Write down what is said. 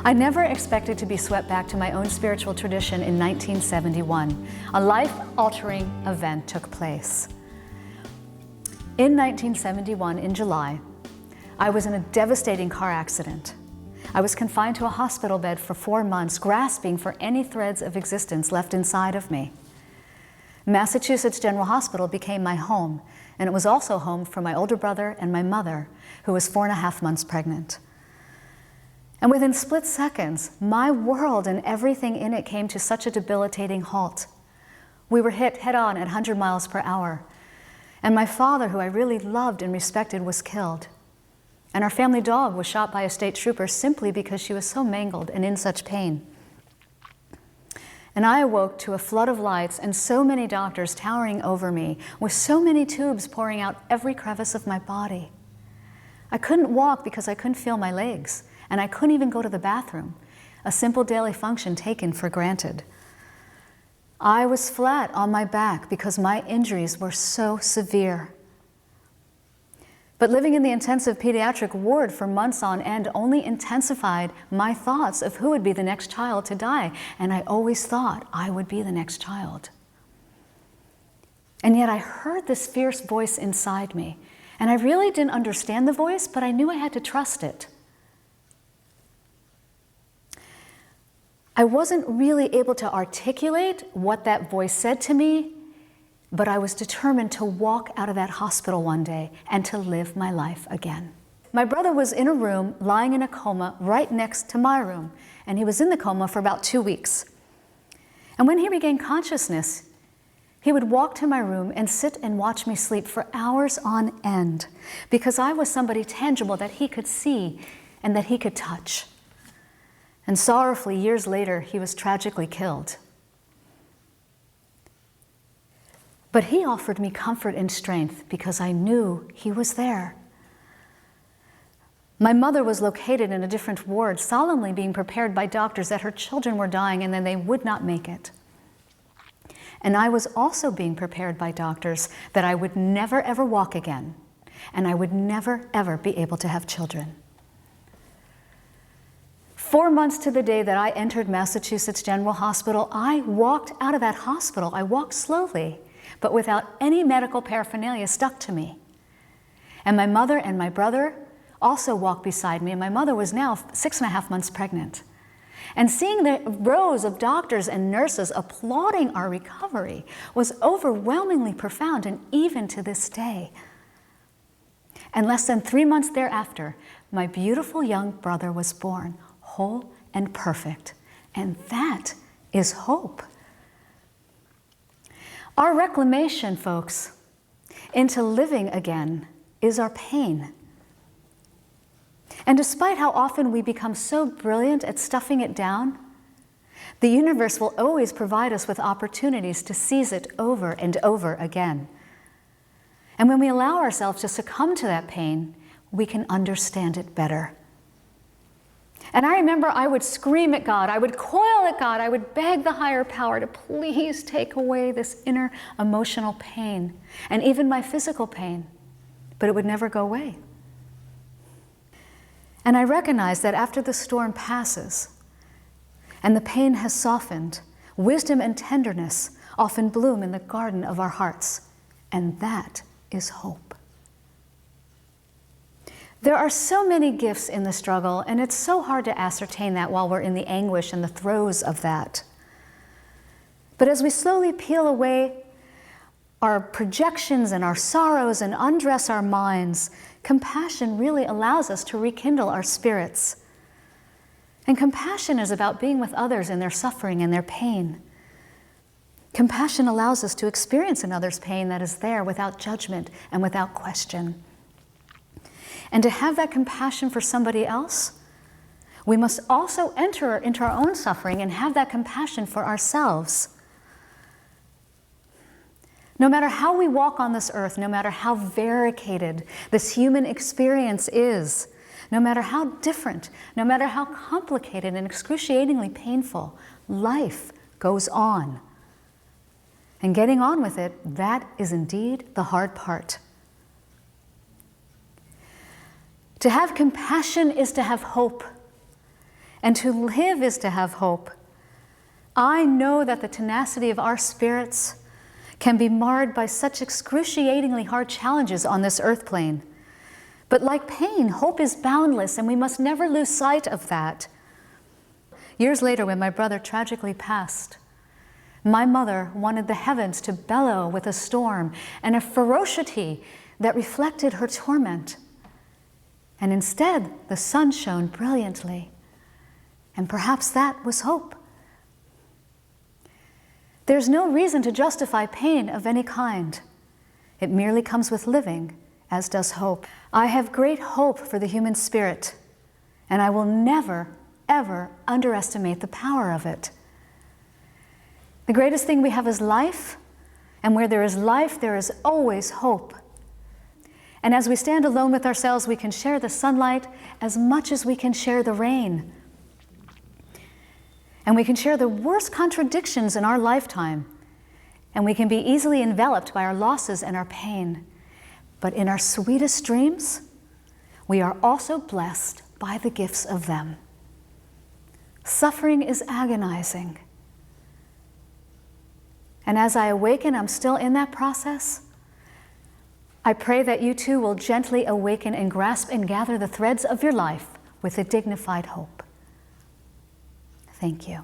I never expected to be swept back to my own spiritual tradition in 1971. A life-altering event took place. In 1971, in July, I was in a devastating car accident. I was confined to a hospital bed for 4 months, grasping for any threads of existence left inside of me. Massachusetts General Hospital became my home, and it was also home for my older brother and my mother, who was 4.5 months pregnant. And within split seconds, my world and everything in it came to such a debilitating halt. We were hit head-on at 100 miles per hour, and my father, who I really loved and respected, was killed. And our family dog was shot by a state trooper simply because she was so mangled and in such pain. And I awoke to a flood of lights and so many doctors towering over me, with so many tubes pouring out every crevice of my body. I couldn't walk because I couldn't feel my legs, and I couldn't even go to the bathroom, a simple daily function taken for granted. I was flat on my back because my injuries were so severe. But living in the intensive pediatric ward for months on end only intensified my thoughts of who would be the next child to die, and I always thought I would be the next child. And yet I heard this fierce voice inside me, and I really didn't understand the voice, but I knew I had to trust it. I wasn't really able to articulate what that voice said to me, but I was determined to walk out of that hospital one day and to live my life again. My brother was in a room, lying in a coma right next to my room, and he was in the coma for about 2 weeks. And when he regained consciousness, he would walk to my room and sit and watch me sleep for hours on end, because I was somebody tangible that he could see and that he could touch. And sorrowfully, years later, he was tragically killed. But he offered me comfort and strength because I knew he was there. My mother was located in a different ward, solemnly being prepared by doctors that her children were dying and then they would not make it. And I was also being prepared by doctors that I would never ever walk again, and I would never ever be able to have children. 4 months to the day that I entered Massachusetts General Hospital, I walked out of that hospital. I walked slowly, but without any medical paraphernalia stuck to me. And my mother and my brother also walked beside me, and my mother was now 6.5 months pregnant. And seeing the rows of doctors and nurses applauding our recovery was overwhelmingly profound, and even to this day. And less than 3 months thereafter, my beautiful young brother was born, whole and perfect. And that is hope. Our reclamation, folks, into living again is our pain. And despite how often we become so brilliant at stuffing it down, the universe will always provide us with opportunities to seize it over and over again. And when we allow ourselves to succumb to that pain, we can understand it better. And I remember I would scream at God, I would coil at God, I would beg the higher power to please take away this inner emotional pain and even my physical pain, but it would never go away. And I recognize that after the storm passes and the pain has softened, wisdom and tenderness often bloom in the garden of our hearts, and that is hope. There are so many gifts in the struggle, and it's so hard to ascertain that while we're in the anguish and the throes of that. But as we slowly peel away our projections and our sorrows and undress our minds, compassion really allows us to rekindle our spirits. And compassion is about being with others in their suffering and their pain. Compassion allows us to experience another's pain that is there without judgment and without question. And to have that compassion for somebody else, we must also enter into our own suffering and have that compassion for ourselves. No matter how we walk on this earth, no matter how variegated this human experience is, no matter how different, no matter how complicated and excruciatingly painful, life goes on. And getting on with it, that is indeed the hard part. To have compassion is to have hope. and to live is to have hope. I know that the tenacity of our spirits can be marred by such excruciatingly hard challenges on this earth plane. But like pain, hope is boundless, and we must never lose sight of that. Years later, when my brother tragically passed, my mother wanted the heavens to bellow with a storm and a ferocity that reflected her torment. And instead, the sun shone brilliantly. And perhaps that was hope. There's no reason to justify pain of any kind. It merely comes with living, as does hope. I have great hope for the human spirit, and I will never, ever underestimate the power of it. The greatest thing we have is life, and where there is life, there is always hope. And as we stand alone with ourselves, we can share the sunlight as much as we can share the rain. And we can share the worst contradictions in our lifetime, and we can be easily enveloped by our losses and our pain. But in our sweetest dreams, we are also blessed by the gifts of them. Suffering is agonizing. And as I awaken, I'm still in that process. I pray that you too will gently awaken and grasp and gather the threads of your life with a dignified hope. Thank you.